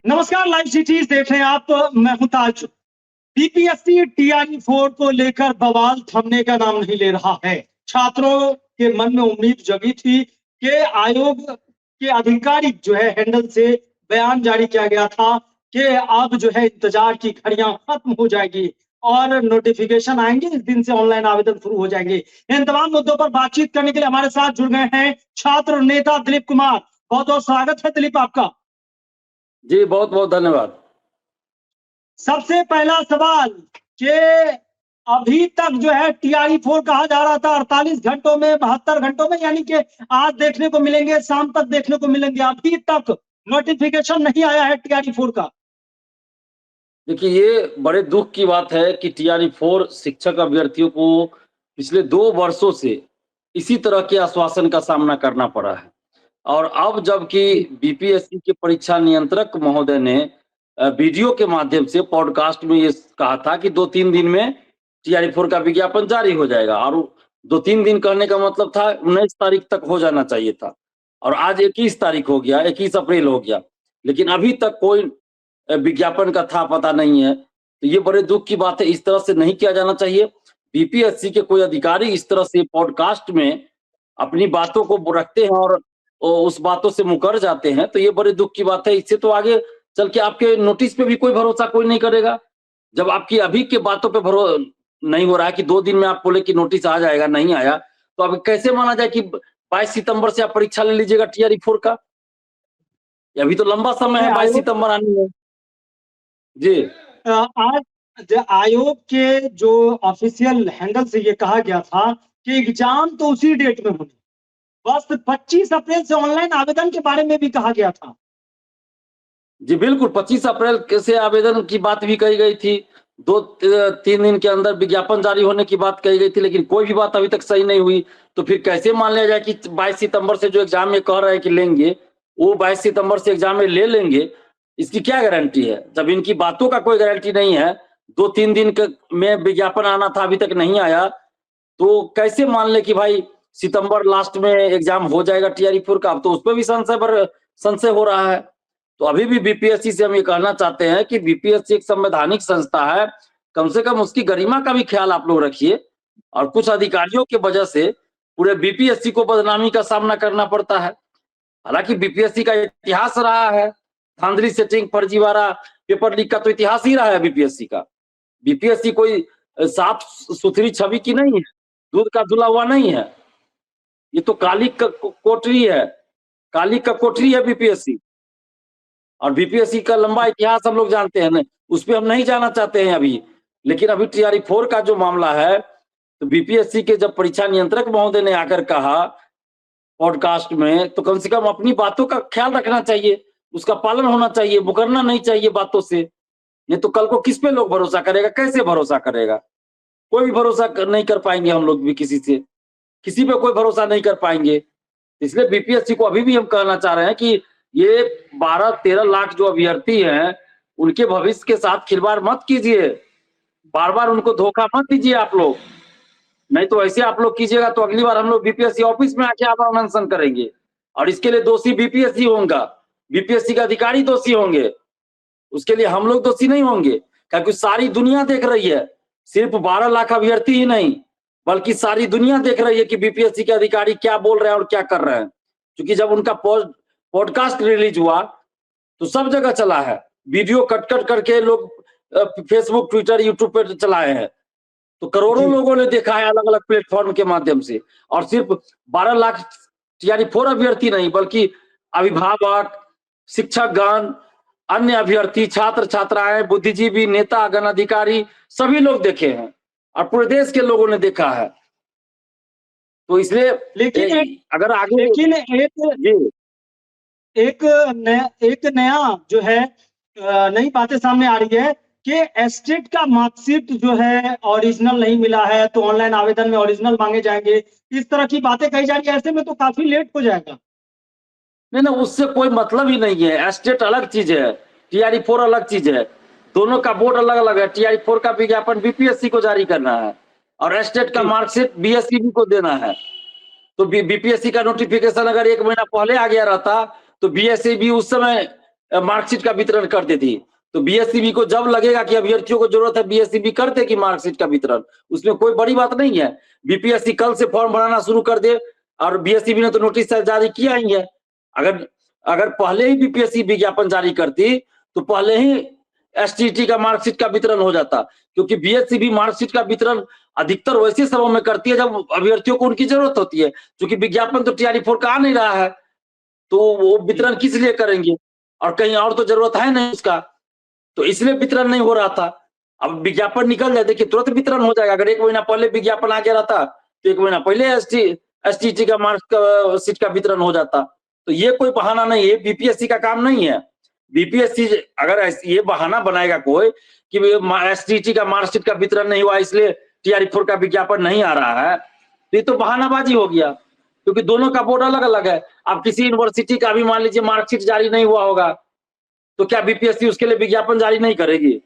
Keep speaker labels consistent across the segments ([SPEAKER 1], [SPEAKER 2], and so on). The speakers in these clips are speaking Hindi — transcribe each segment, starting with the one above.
[SPEAKER 1] नमस्कार, लाइव सिटीज देख रहे हैं आप। मैं हूं ताज। बीपीएससी टीआरई 4 को लेकर बवाल थमने का नाम नहीं ले रहा है। छात्रों के मन में उम्मीद जगी थी कि आयोग के आधिकारिक जो है हैंडल से बयान जारी किया गया था कि अब जो है इंतजार की घड़ियां खत्म हो जाएगी और नोटिफिकेशन आएंगे। इस दिन से ऑनलाइन आवेदन शुरू हो जाएंगे। इन तमाम मुद्दों पर बातचीत करने के लिए हमारे साथ जुड़ गए हैं छात्र नेता दिलीप कुमार। बहुत बहुत स्वागत है दिलीप आपका।
[SPEAKER 2] जी बहुत बहुत धन्यवाद।
[SPEAKER 1] सबसे पहला सवाल कि अभी तक जो है टीआरई 4 कहा जा रहा था 48 घंटों में, 72 घंटों में, यानी कि आज देखने को मिलेंगे, शाम तक देखने को मिलेंगे। अभी तक नोटिफिकेशन नहीं आया है टीआरई 4 का।
[SPEAKER 2] देखिए, ये बड़े दुख की बात है कि टीआरई 4 शिक्षक अभ्यर्थियों को पिछले 2 वर्षों से इसी तरह के आश्वासन का सामना करना पड़ा है। और अब जबकि बीपीएससी के परीक्षा नियंत्रक महोदय ने वीडियो के माध्यम से पॉडकास्ट में ये कहा था कि 2-3 दिन में टीआरई 4 का विज्ञापन जारी हो जाएगा, और 2-3 दिन कहने का मतलब था 19 तारीख तक हो जाना चाहिए था, और आज 21 तारीख हो गया, 21 अप्रैल हो गया, लेकिन अभी तक कोई विज्ञापन का था पता नहीं है। तो ये बड़े दुख की बात है। इस तरह से नहीं किया जाना चाहिए। बीपीएससी के कोई अधिकारी इस तरह से पॉडकास्ट में अपनी बातों को रखते हैं और उस बातों से मुकर जाते हैं, तो ये बड़े दुख की बात है। इससे तो आगे चल के आपके नोटिस पे भी कोई भरोसा कोई नहीं करेगा। जब आपकी अभी के बातों पे भरोसा नहीं हो रहा है कि 2 दिन में आप बोले कि नोटिस आ जाएगा, नहीं आया, तो अब कैसे माना जाए कि 22 सितंबर से आप परीक्षा ले लीजिएगा टीआरई 4 का? अभी तो लंबा समय है 22 सितंबर आने में। जी
[SPEAKER 1] आज आयोग के जो ऑफिशियल हैंडल से ये कहा गया था कि एग्जाम तो उसी डेट में होने, बस 25 अप्रैल से ऑनलाइन आवेदन के बारे में भी कहा गया था।
[SPEAKER 2] जी बिल्कुल, 25 अप्रैल से आवेदन की बात भी कही गई थी। 2-3 दिन के अंदर विज्ञापन जारी होने की बात कही गई थी, लेकिन कोई भी बात अभी तक सही नहीं हुई। तो फिर कैसे मान लिया जाए कि 22 सितंबर से जो एग्जाम में कह रहे हैं कि लेंगे, वो 22 सितंबर से एग्जाम में ले लेंगे? इसकी क्या गारंटी है? जब इनकी बातों का कोई गारंटी नहीं है, 2-3 दिन में विज्ञापन आना था, अभी तक नहीं आया, तो कैसे मान ले कि भाई सितंबर लास्ट में एग्जाम हो जाएगा टीआरई 4 का? अब तो उस पर भी संशय हो रहा है। तो अभी भी बीपीएससी से हम ये कहना चाहते हैं कि बीपीएससी एक संवैधानिक संस्था है, कम से कम उसकी गरिमा का भी ख्याल आप लोग रखिए। और कुछ अधिकारियों की वजह से पूरे बीपीएससी को बदनामी का सामना करना पड़ता है। हालांकि बीपीएससी का इतिहास रहा है, धांधली सेटिंग फर्जीवाड़ा पेपर लीक का तो इतिहास ही रहा है बीपीएससी का। बीपीएससी कोई साफ सुथरी छवि की नहीं है, दूध का धुला हुआ नहीं है। ये तो काली का कोठरी है, काली का कोठरी है बीपीएससी। और बीपीएससी का लंबा इतिहास हम लोग जानते हैं, उस पर हम नहीं जाना चाहते हैं अभी। लेकिन अभी टीआरई 4 का जो मामला है, तो बीपीएससी के जब परीक्षा नियंत्रक महोदय ने आकर कहा पॉडकास्ट में, तो कम से कम अपनी बातों का ख्याल रखना चाहिए, उसका पालन होना चाहिए, मुकरना नहीं चाहिए बातों से। नहीं तो कल को किस पे लोग भरोसा करेगा, कैसे भरोसा करेगा? कोई भी भरोसा नहीं कर पाएंगे हम लोग भी, किसी पे कोई भरोसा नहीं कर पाएंगे। इसलिए बीपीएससी को अभी भी हम कहना चाह रहे हैं कि ये 12-13 लाख जो अभ्यर्थी हैं, उनके भविष्य के साथ खिलवाड़ मत कीजिए, बार बार उनको धोखा मत दीजिए आप लोग। नहीं तो ऐसे आप लोग कीजिएगा तो अगली बार हम लोग बीपीएससी ऑफिस में आके आप अनशन करेंगे, और इसके लिए दोषी बीपीएससी होगा, बीपीएससी के अधिकारी दोषी होंगे, उसके लिए हम लोग दोषी नहीं होंगे। क्योंकि सारी दुनिया देख रही है, सिर्फ 12 लाख अभ्यर्थी ही नहीं, बल्कि सारी दुनिया देख रही है कि बीपीएससी के अधिकारी क्या बोल रहे हैं और क्या कर रहे हैं। क्योंकि जब उनका पॉडकास्ट रिलीज हुआ तो सब जगह चला है, वीडियो कट करके लोग फेसबुक, ट्विटर, यूट्यूब पर चलाए हैं, तो करोड़ों लोगों ने देखा है अलग अलग प्लेटफॉर्म के माध्यम से। और सिर्फ 12 लाख टीआरई 4 अभ्यर्थी नहीं, बल्कि अभिभावक, शिक्षकगण, अन्य अभ्यर्थी, छात्र छात्राएं, बुद्धिजीवी, नेता गण, अधिकारी, सभी लोग देखे हैं और पूरे देश के लोगों ने देखा है। तो इसलिए अगर आगे
[SPEAKER 1] एक नया जो है नई बातें सामने आ रही है कि एस्टेट का मार्कशीट जो है ओरिजिनल नहीं मिला है, तो ऑनलाइन आवेदन में ओरिजिनल मांगे जाएंगे, इस तरह की बातें कही जा रही है। ऐसे में तो काफी लेट हो जाएगा।
[SPEAKER 2] नहीं, उससे कोई मतलब ही नहीं है। एस्टेट अलग चीज है, टीआरई 4 अलग चीज है, दोनों का बोर्ड अलग अलग है। टीआरई 4 का विज्ञापन बीपीएससी को जारी करना है और एस्टेट का मार्कशीट बीएसईबी को देना है। तो बीपीएससी का नोटिफिकेशन अगर 1 महीना पहले आ गया रहता तो बीएसईबी उस समय मार्कशीट का वितरण करती थी। तो बीएससीबी को जब लगेगा कि अभ्यर्थियों को जरूरत है, बीएससीबी कर दे कि मार्कशीट का वितरण, उसमें कोई बड़ी बात नहीं है। बीपीएससी कल से फॉर्म भराना शुरू कर दे, और बीएससीबी ने तो नोटिस जारी किया ही है। अगर पहले ही बीपीएससी विज्ञापन जारी करती तो पहले ही एसटीटी का मार्कशीट का वितरण हो जाता, क्योंकि बीएससीबी मार्कशीट का वितरण अधिकतर वैसे समय में करती है जब अभ्यर्थियों को उनकी जरूरत होती है। क्योंकि विज्ञापन तो टीआरई 4 का आ नहीं रहा है, तो वो वितरण किस लिए करेंगे, और कहीं और तो जरूरत है नहीं उसका, तो इसलिए वितरण नहीं हो रहा था। अब विज्ञापन निकल जाए, देखिए तुरंत वितरण हो जाएगा। अगर 1 महीना पहले विज्ञापन आ गया रहता तो 1 महीना पहले एसटीटी का मार्कशीट का वितरण हो जाता। तो ये कोई बहाना नहीं है, बीपीएससी का काम नहीं है। बीपीएससी अगर ये बहाना बनाएगा कोई कि एसटीटी का मार्कशीट का वितरण नहीं हुआ इसलिए टीआरई 4 का विज्ञापन नहीं आ रहा है, तो ये तो बहानाबाजी हो गया, क्योंकि दोनों का बोर्ड अलग अलग है। अब किसी यूनिवर्सिटी का भी मान लीजिए मार्कशीट जारी नहीं हुआ होगा, तो क्या बीपीएससी उसके लिए विज्ञापन जारी नहीं करेगी?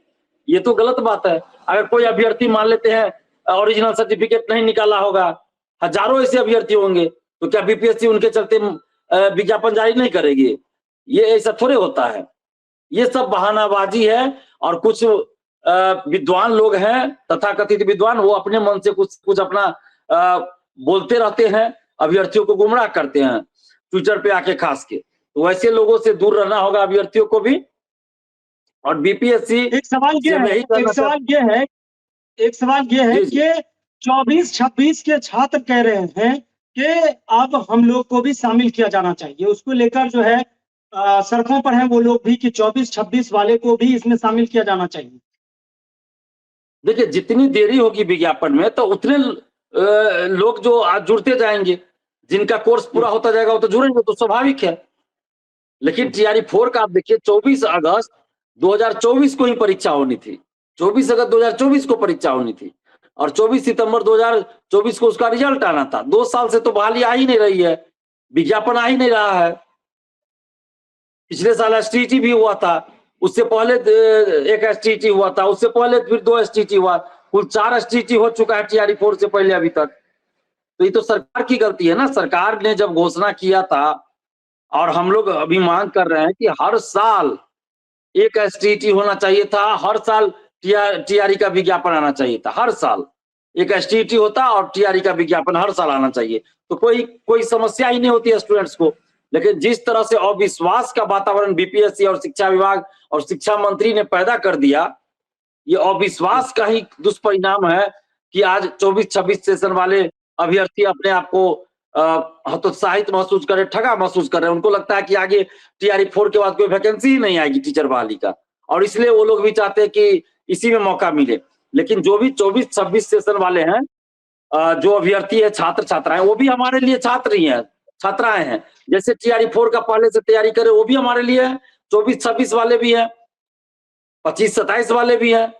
[SPEAKER 2] ये तो गलत बात है। अगर कोई अभ्यर्थी मान लेते हैं ओरिजिनल सर्टिफिकेट नहीं निकाला होगा, हजारों ऐसे अभ्यर्थी होंगे, तो क्या बीपीएससी उनके चलते विज्ञापन जारी नहीं करेगी? ये ऐसा थोड़े होता है। ये सब बहानाबाजी है, और कुछ विद्वान लोग हैं, तथाकथित विद्वान, वो अपने मन से कुछ अपना बोलते रहते हैं, अभ्यर्थियों को गुमराह करते हैं ट्विटर पे आके खास के। तो वैसे लोगों से दूर रहना होगा अभ्यर्थियों को भी। और बीपीएससी
[SPEAKER 1] एक सवाल ये है कि 24-26 के छात्र कह रहे हैं कि अब हम लोग को भी शामिल किया जाना चाहिए। उसको लेकर जो है सड़कों पर हैं वो लोग भी कि 24-26 वाले को भी इसमें शामिल किया जाना चाहिए।
[SPEAKER 2] देखिए, जितनी देरी होगी विज्ञापन में तो उतने लोग जो आज जुड़ते जाएंगे, जिनका कोर्स पूरा होता जाएगा वो तो जुड़ेंगे, तो स्वाभाविक है। लेकिन टीआरई 4 का आप देखिए 24 अगस्त 2024 को ही परीक्षा होनी थी, 24 अगस्त 2024 को परीक्षा होनी थी, और 24 सितंबर 2024 को उसका रिजल्ट आना था। 2 साल से तो बहाली आ ही नहीं रही है, विज्ञापन आ ही नहीं रहा है। पिछले साल एसटीटी भी हुआ था, उससे पहले एक एसटीटी हुआ था, उससे पहले फिर 2 एसटीटी हुआ, कुल 4 एसटीटी हो चुका है टीआरई 4 से पहले अभी तक। तो ये तो सरकार की गलती है ना। सरकार ने जब घोषणा किया था, और हम लोग अभी मांग कर रहे हैं कि हर साल एक एसटीटी होना चाहिए था, हर साल टीआरई का विज्ञापन आना चाहिए था, हर साल एक एसटीटी होता और टीआरई का विज्ञापन हर साल आना चाहिए, तो कोई समस्या ही नहीं होती है स्टूडेंट्स को। लेकिन जिस तरह से अविश्वास का वातावरण बीपीएससी और शिक्षा विभाग और शिक्षा मंत्री ने पैदा कर दिया, ये अविश्वास का ही दुष्परिणाम है कि आज 24-26 सेशन वाले अभ्यर्थी अपने आप को हतोत्साहित महसूस कर रहे, ठगा महसूस कर रहे हैं। उनको लगता है कि आगे टीआरई 4 के बाद कोई वैकेंसी ही नहीं आएगी टीचर बहाली का, और इसलिए वो लोग भी चाहते हैं कि इसी में मौका मिले। लेकिन जो भी 24-26 सेशन वाले हैं, जो अभ्यर्थी है, छात्र छात्राएं, वो भी हमारे लिए छात्र ही हैं, छात्राएं हैं। जैसे टीआरई 4 का पहले से तैयारी करे वो भी हमारे लिए है, 24-26 वाले भी हैं, 25-27 वाले भी हैं,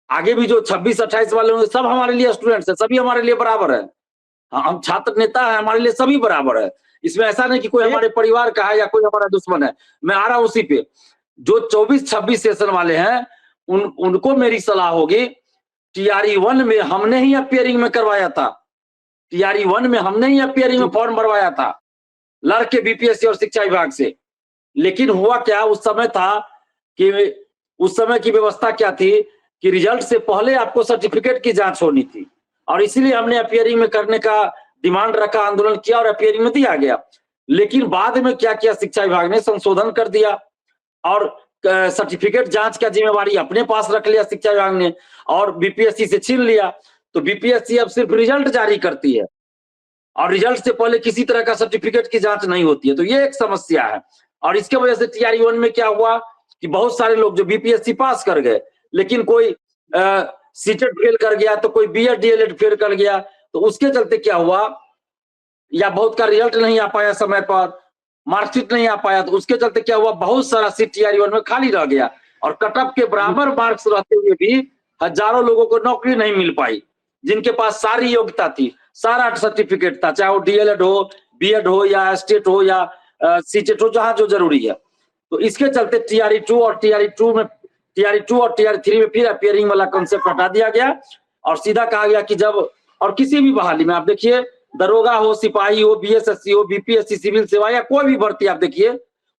[SPEAKER 2] आगे भी जो 26-28 वाले होंगे, सब हमारे लिए स्टूडेंट्स है, सभी हमारे लिए बराबर है। हम छात्र नेता है, हमारे लिए सभी बराबर है। इसमें ऐसा नहीं कि कोई हमारे परिवार का है या कोई हमारा दुश्मन है। मैं आ रहा हूं उसी पे। जो 24-26 सेशन वाले हैं, उनको मेरी सलाह होगी, टीआरई 1 में हमने ही अपियरिंग में करवाया था, टीआरई 1 में हमने ही अपियरिंग में फॉर्म भरवाया था, लड़के बीपीएससी और शिक्षा विभाग से। लेकिन हुआ क्या, उस समय था कि उस समय की व्यवस्था क्या थी कि रिजल्ट से पहले आपको सर्टिफिकेट की जांच होनी थी, और इसीलिए हमने अपियरिंग में करने का डिमांड रखा, आंदोलन किया, और अपियरिंग में दिया गया। लेकिन बाद में क्या किया, शिक्षा विभाग ने संशोधन कर दिया, और सर्टिफिकेट जांच का जिम्मेवारी अपने पास रख लिया शिक्षा विभाग ने, और बीपीएससी से छीन लिया। तो बीपीएससी अब सिर्फ रिजल्ट जारी करती है, और रिजल्ट से पहले किसी तरह का सर्टिफिकेट की जांच नहीं होती है। तो ये एक समस्या है। और इसके वजह से टीआरई 1 में क्या हुआ कि बहुत सारे लोग जो बीपीएससी पास कर गए, लेकिन कोई सीटेट फेल कर गया, तो कोई बीएड डीएलएड फेल कर गया, तो उसके चलते क्या हुआ, या बहुत का रिजल्ट नहीं आ पाया समय पर, मार्कशीट नहीं आ पाया, तो उसके चलते क्या हुआ, बहुत सारा सीट टीआरई 1 में खाली रह गया, और कटअप के बराबर मार्क्स रहते हुए भी हजारों लोगों को नौकरी नहीं मिल पाई, जिनके पास सारी योग्यता थी, सारा सर्टिफिकेट था, चाहे वो डीएलएड हो, बीएड हो, या स्टेट हो, या सीटेट हो, जहां जो जरूरी है। तो इसके चलते टीआरई 2 और टीआरई 3 में फिर अपियरिंग वाला कॉन्सेप्ट हटा दिया गया, और सीधा कहा गया कि जब, और किसी भी बहाली में आप देखिए, दरोगा हो, सिपाही हो, बीएसएससी हो, बीपीएससी, सिविल सेवा, या कोई भी भर्ती आप देखिए,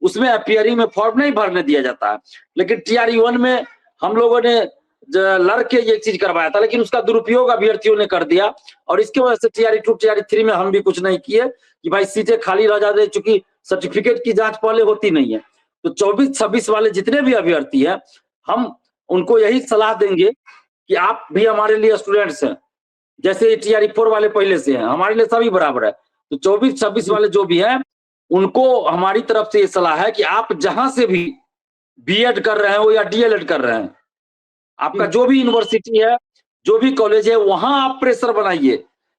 [SPEAKER 2] उसमें अपीयरिंग में फॉर्म नहीं भरने दिया जाता है। लेकिन TRE 1 में हम लोगों ने लड़ के ये चीज करवाया था, लेकिन उसका दुरुपयोग अभ्यर्थियों ने कर दिया और इसकी वजह से TRE 2 TRE 3 में हम भी कुछ नहीं किए कि भाई सीटें खाली रह जाते, चूंकि सर्टिफिकेट की जांच पहले होती नहीं है। तो 24-26 वाले जितने भी अभ्यर्थी हैं, हम उनको यही सलाह देंगे कि आप भी हमारे लिए स्टूडेंट्स हैं, जैसे TRE 4 वाले पहले से हैं, हमारे लिए सभी बराबर है। तो 24-26 वाले जो भी हैं, उनको हमारी तरफ से ये सलाह है कि आप जहां से भी B.Ed कर रहे हो या DLED कर रहे हैं, आपका जो भी यूनिवर्सिटी है, जो भी कॉलेज है, वहां आप प्रेशर बनाइए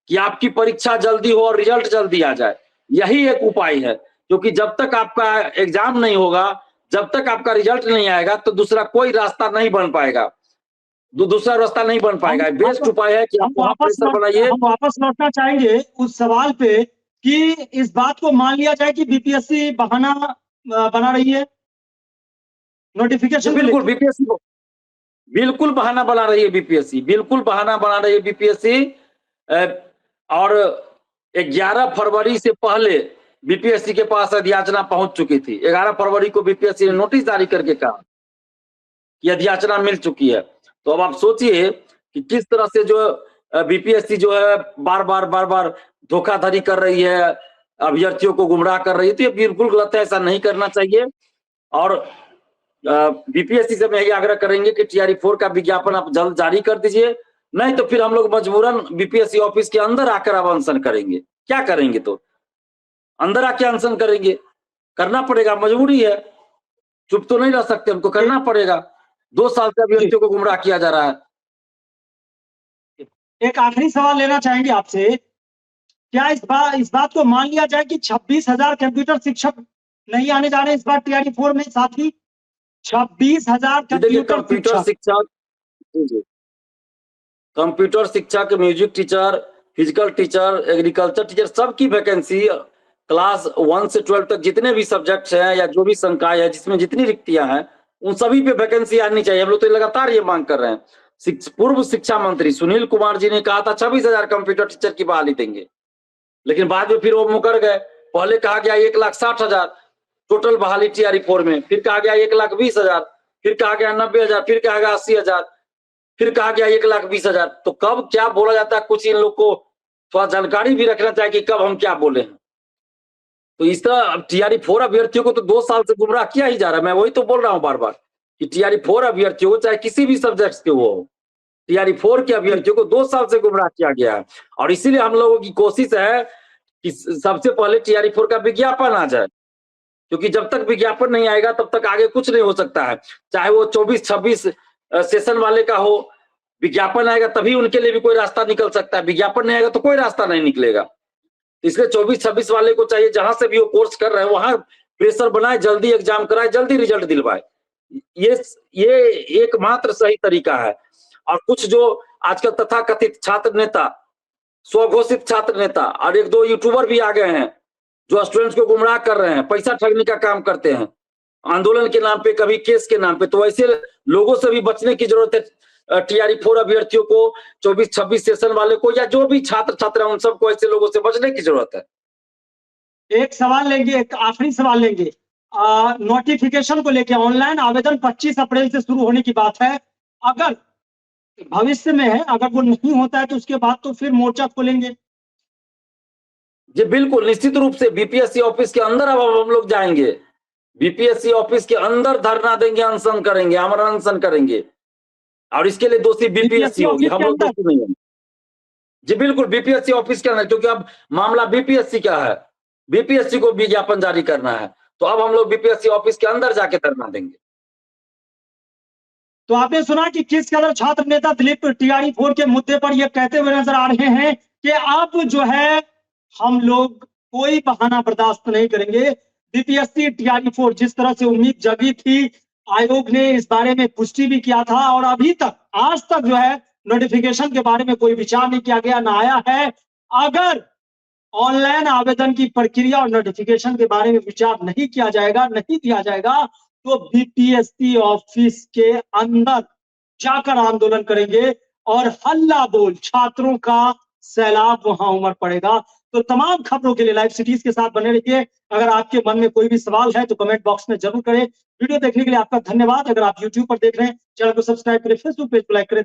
[SPEAKER 2] कि आपकी परीक्षा जल्दी हो और रिजल्ट जल्दी आ जाए। यही एक उपाय है, क्योंकि जब तक आपका एग्जाम नहीं होगा, जब तक आपका रिजल्ट नहीं आएगा, तो दूसरा कोई रास्ता नहीं बन पाएगा, दूसरा रास्ता नहीं बन पाएगा। बेस्ट उपाय है कि आप वहां प्रेशर बनाइए।
[SPEAKER 1] हम वापस लौटना चाहेंगे उस सवाल पे कि इस बात को मान लिया जाए कि बीपीएससी बहाना बना रही है नोटिफिकेशन।
[SPEAKER 2] बिल्कुल बीपीएससी को बिल्कुल बहाना बना रही है बीपीएससी, बिल्कुल बहाना बना रही है बीपीएससी। और 11 फरवरी से पहले बीपीएससी के पास अधियाचना पहुंच चुकी थी। 11 फरवरी को बीपीएससी ने नोटिस जारी करके कहा कि अधियाचना मिल चुकी है। तो अब आप सोचिए कि किस तरह से जो बीपीएससी जो है बार बार धोखाधड़ी कर रही है, अभ्यर्थियों को गुमराह कर रही है। तो ये बिल्कुल गलत है, ऐसा नहीं करना चाहिए। और बीपीएससी से हम यही आग्रह करेंगे कि TRE 4 का विज्ञापन आप जल्द जारी कर दीजिए, नहीं तो फिर हम लोग मजबूरन बीपीएससी ऑफिस के अंदर आकर अब अनशन करेंगे। क्या करेंगे, तो अंदर आके अनशन करेंगे, करना पड़ेगा, मजबूरी है, चुप तो नहीं रह सकते, हमको करना पड़ेगा। 2 साल से अभ्यर्थियों को गुमराह किया जा रहा है।
[SPEAKER 1] एक आखिरी सवाल लेना चाहेंगे आपसे, क्या इस बात को मान लिया जाए कि 26,000 कंप्यूटर शिक्षक नहीं आने जा रहे इस बार TRE 4 में? साथ ही 26,000
[SPEAKER 2] कंप्यूटर शिक्षक, music teacher, physical teacher, agriculture teacher, सबकी वैकेंसी क्लास 1 से 12 तक जितने भी सब्जेक्ट्स हैं या जो भी संकाय है जिसमें जितनी रिक्तियां हैं, उन सभी पे वैकेंसी आनी चाहिए। हम लोग तो लगातार ये मांग कर रहे हैं। पूर्व शिक्षा मंत्री सुनील कुमार जी ने कहा था 26,000 कंप्यूटर टीचर की बहाली देंगे, लेकिन बाद में फिर वो मुकर गए। पहले कहा गया 1,60,000 टोटल बहाली TRE 4 में, फिर कहा गया 1,20,000, फिर कहा गया 90,000, फिर कहा गया 80,000, फिर कहा गया 1,20,000। तो कब क्या बोला जाता है, कुछ इन लोग को थोड़ा जानकारी भी रखना चाहिए कि कब हम क्या बोले हैं। तो इस तरह TRE 4 अभ्यर्थियों को तो 2 साल से गुमराह किया ही जा रहा है। मैं वही तो बोल रहा हूँ बार बार कि TRE 4 अभ्यर्थियों को, चाहे किसी भी सब्जेक्ट के वो, TRE 4 के अभ्यर्थियों को 2 साल से गुमराह किया गया है। और इसीलिए हम लोगों की कोशिश है कि सबसे पहले TRE 4 का विज्ञापन आ जाए, क्योंकि जब तक विज्ञापन नहीं आएगा तब तक आगे कुछ नहीं हो सकता है। चाहे वो 24-26 सेशन वाले का हो, विज्ञापन आएगा तभी उनके लिए भी कोई रास्ता निकल सकता है, विज्ञापन नहीं आएगा तो कोई रास्ता नहीं निकलेगा। इसलिए 24-26 वाले को चाहिए जहां से भी वो कोर्स कर रहे हैं वहां प्रेशर बनाए, जल्दी एग्जाम कराए, जल्दी रिजल्ट दिलवाए। ये एकमात्र सही तरीका है। और कुछ जो आजकल तथाकथित छात्र नेता, स्वघोषित छात्र नेता और 1-2 यूट्यूबर भी आ गए हैं जो स्टूडेंट्स को गुमराह कर रहे हैं, पैसा ठगने का काम करते हैं, आंदोलन के नाम पे, कभी केस के नाम पे। तो ऐसे लोगों से भी बचने की जरूरत है। TRE 4 अभ्यर्थियों को, 24-26 सेशन वाले को, या जो भी छात्र छात्रा, उन सबको ऐसे लोगों से बचने की जरूरत है।
[SPEAKER 1] एक सवाल लेंगे, एक आखिरी सवाल लेंगे। नोटिफिकेशन को लेकर ऑनलाइन आवेदन 25 अप्रैल से शुरू होने की बात है। अगर भविष्य में है, अगर वो नहीं होता है तो उसके बाद तो फिर मोर्चा खोलेंगे।
[SPEAKER 2] जी बिल्कुल, निश्चित रूप से बीपीएससी ऑफिस के अंदर अब हम लोग जाएंगे, बीपीएससी ऑफिस के अंदर धरना देंगे, अनशन करेंगे, आमरण अनशन करेंगे। और इसके लिए दोषी बीपीएससी होगी, हम लोग दोषी नहीं होंगे। जी बिल्कुल, बीपीएससी ऑफिस के अंदर, क्योंकि अब मामला बीपीएससी का है, बीपीएससी को विज्ञापन जारी करना है, तो अब हम लोग बीपीएससी ऑफिस के अंदर जाके धरना देंगे।
[SPEAKER 1] तो आपने सुना कि किस कदर छात्र नेता दिलीप TRE 4 के मुद्दे पर यह कहते हुए नजर आ रहे हैं कि अब जो है हम लोग कोई बहाना बर्दाश्त नहीं करेंगे। बीपीएससी TRE 4 जिस तरह से उम्मीद जगी थी, आयोग ने इस बारे में पुष्टि भी किया था और अभी तक, आज तक जो है नोटिफिकेशन के बारे में कोई विचार नहीं किया गया, ना आया है। अगर ऑनलाइन आवेदन की प्रक्रिया और नोटिफिकेशन के बारे में विचार नहीं किया जाएगा, नहीं दिया जाएगा, तो बीपीएससी ऑफिस के अंदर जाकर आंदोलन करेंगे और हल्ला बोल छात्रों का सैलाब वहां उमड़ पड़ेगा। तो तमाम खबरों के लिए लाइव सिटीज के साथ बने रहिए। अगर आपके मन में कोई भी सवाल है तो कमेंट बॉक्स में जरूर करें। वीडियो देखने के लिए आपका धन्यवाद। अगर आप यूट्यूब पर देख रहे हैं, चैनल को सब्सक्राइब करें, फेसबुक पेज को लाइक करें।